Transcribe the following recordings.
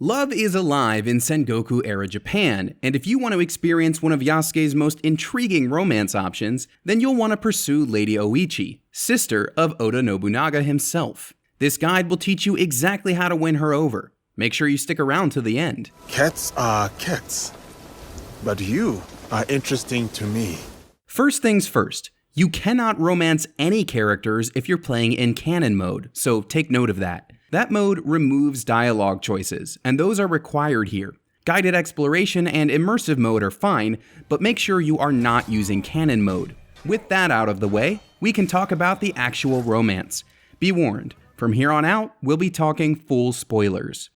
Love is alive in Sengoku-era Japan, and if you want to experience one of Yasuke's most intriguing romance options, then you'll want to pursue Lady Oichi, sister of Oda Nobunaga himself. This guide will teach you exactly how to win her over. Make sure you stick around to the end. Cats are cats, but you are interesting to me. First things first, you cannot romance any characters if you're playing in canon mode, so take note of that. That mode removes dialogue choices, and those are required here. Guided exploration and immersive mode are fine, but make sure you are not using canon mode. With that out of the way, we can talk about the actual romance. Be warned, from here on out, we'll be talking full spoilers.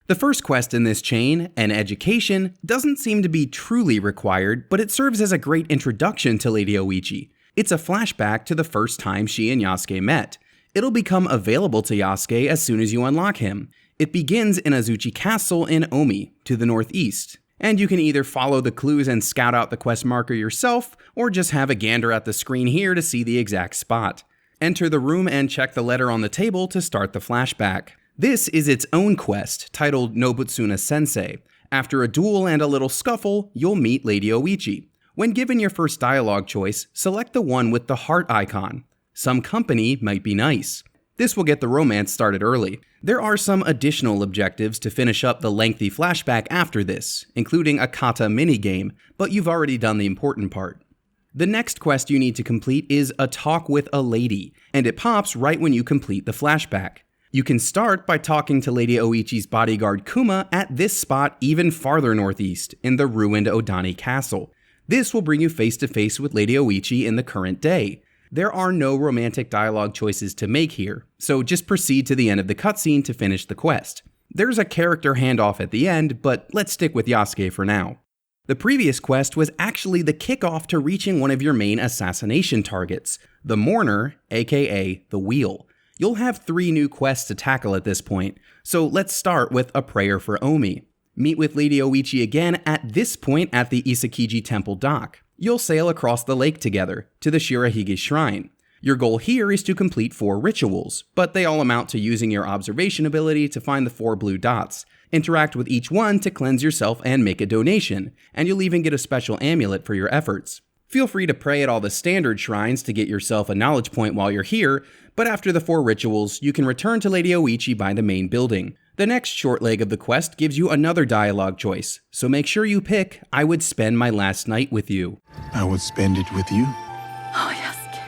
The first quest in this chain, an education, doesn't seem to be truly required, but it serves as a great introduction to Lady Oichi. It's a flashback to the first time she and Yasuke met. It'll become available to Yasuke as soon as you unlock him. It begins in Azuchi Castle in Omi, to the northeast. And you can either follow the clues and scout out the quest marker yourself, or just have a gander at the screen here to see the exact spot. Enter the room and check the letter on the table to start the flashback. This is its own quest, titled Nobutsuna Sensei. After a duel and a little scuffle, you'll meet Lady Oichi. When given your first dialogue choice, select the one with the heart icon. Some company might be nice. This will get the romance started early. There are some additional objectives to finish up the lengthy flashback after this, including a kata minigame, but you've already done the important part. The next quest you need to complete is a talk with a lady, and it pops right when you complete the flashback. You can start by talking to Lady Oichi's bodyguard Kuma at this spot even farther northeast, in the ruined Odani Castle. This will bring you face to face with Lady Oichi in the current day. There are no romantic dialogue choices to make here, so just proceed to the end of the cutscene to finish the quest. There's a character handoff at the end, but let's stick with Yasuke for now. The previous quest was actually the kickoff to reaching one of your main assassination targets, the Mourner, aka the Wheel. You'll have 3 new quests to tackle at this point, so let's start with a prayer for Omi. Meet with Lady Oichi again at this point at the Isakiji Temple dock. You'll sail across the lake together, to the Shirahige Shrine. Your goal here is to complete 4 rituals, but they all amount to using your observation ability to find the 4 blue dots. Interact with each one to cleanse yourself and make a donation, and you'll even get a special amulet for your efforts. Feel free to pray at all the standard shrines to get yourself a knowledge point while you're here, but after the 4 rituals, you can return to Lady Oichi by the main building. The next short leg of the quest gives you another dialogue choice, so make sure you pick, I would spend my last night with you. I would spend it with you. Oh, Yasuke.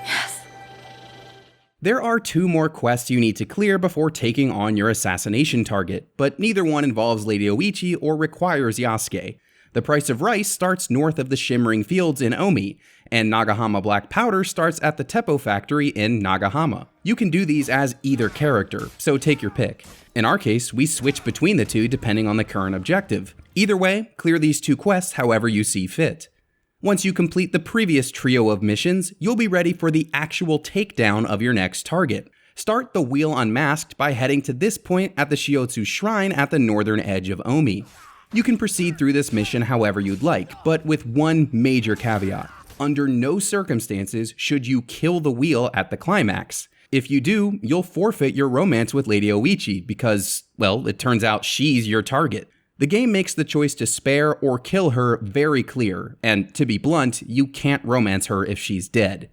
Yes. There are 2 more quests you need to clear before taking on your assassination target, but neither one involves Lady Oichi or requires Yasuke. The price of rice starts north of the Shimmering Fields in Omi, and Nagahama Black Powder starts at the Teppo factory in Nagahama. You can do these as either character, so take your pick. In our case, we switch between the 2 depending on the current objective. Either way, clear these 2 quests however you see fit. Once you complete the previous trio of missions, you'll be ready for the actual takedown of your next target. Start the Wheel Unmasked by heading to this point at the Shiotsu Shrine at the northern edge of Omi. You can proceed through this mission however you'd like, but with one major caveat. Under no circumstances should you kill the wheel at the climax. If you do, you'll forfeit your romance with Lady Oichi because, well, it turns out she's your target. The game makes the choice to spare or kill her very clear, and to be blunt, you can't romance her if she's dead.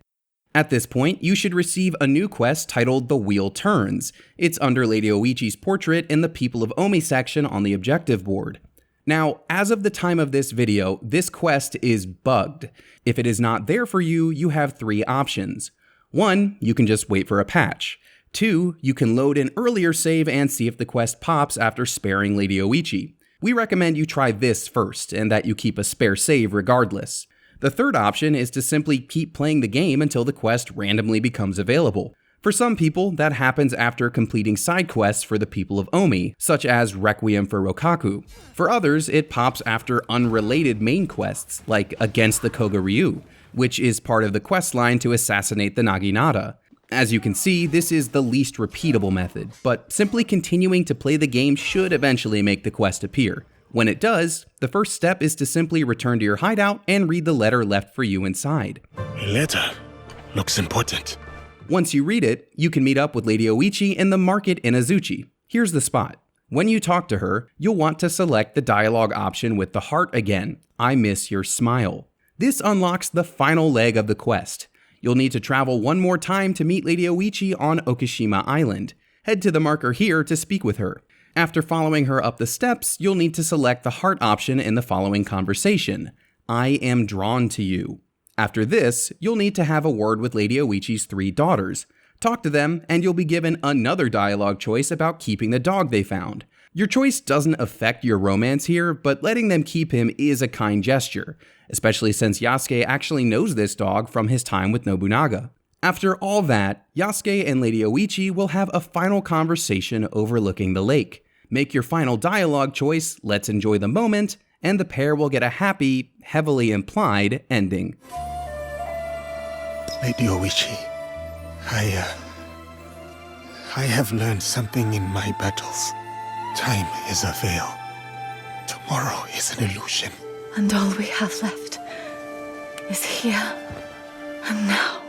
At this point, you should receive a new quest titled The Wheel Turns. It's under Lady Oichi's portrait in the People of Omi section on the objective board. Now, as of the time of this video, this quest is bugged. If it is not there for you, you have 3 options. 1, you can just wait for a patch. 2, you can load an earlier save and see if the quest pops after sparing Lady Oichi. We recommend you try this first, and that you keep a spare save regardless. The third option is to simply keep playing the game until the quest randomly becomes available. For some people, that happens after completing side quests for the People of Omi, such as Requiem for Rokaku. For others, it pops after unrelated main quests, like Against the Koga-ryu, which is part of the quest line to assassinate the Naginata. As you can see, this is the least repeatable method, but simply continuing to play the game should eventually make the quest appear. When it does, the first step is to simply return to your hideout and read the letter left for you inside. A letter. Looks important. Once you read it, you can meet up with Lady Oichi in the market in Azuchi. Here's the spot. When you talk to her, you'll want to select the dialogue option with the heart again. I miss your smile. This unlocks the final leg of the quest. You'll need to travel one more time to meet Lady Oichi on Okishima Island. Head to the marker here to speak with her. After following her up the steps, you'll need to select the heart option in the following conversation. I am drawn to you. After this, you'll need to have a word with Lady Oichi's 3 daughters. Talk to them, and you'll be given another dialogue choice about keeping the dog they found. Your choice doesn't affect your romance here, but letting them keep him is a kind gesture, especially since Yasuke actually knows this dog from his time with Nobunaga. After all that, Yasuke and Lady Oichi will have a final conversation overlooking the lake. Make your final dialogue choice, let's enjoy the moment, and the pair will get a happy, heavily implied ending. Lady Oichi, I have learned something in my battles. Time is a veil. Tomorrow is an illusion. And all we have left is here and now.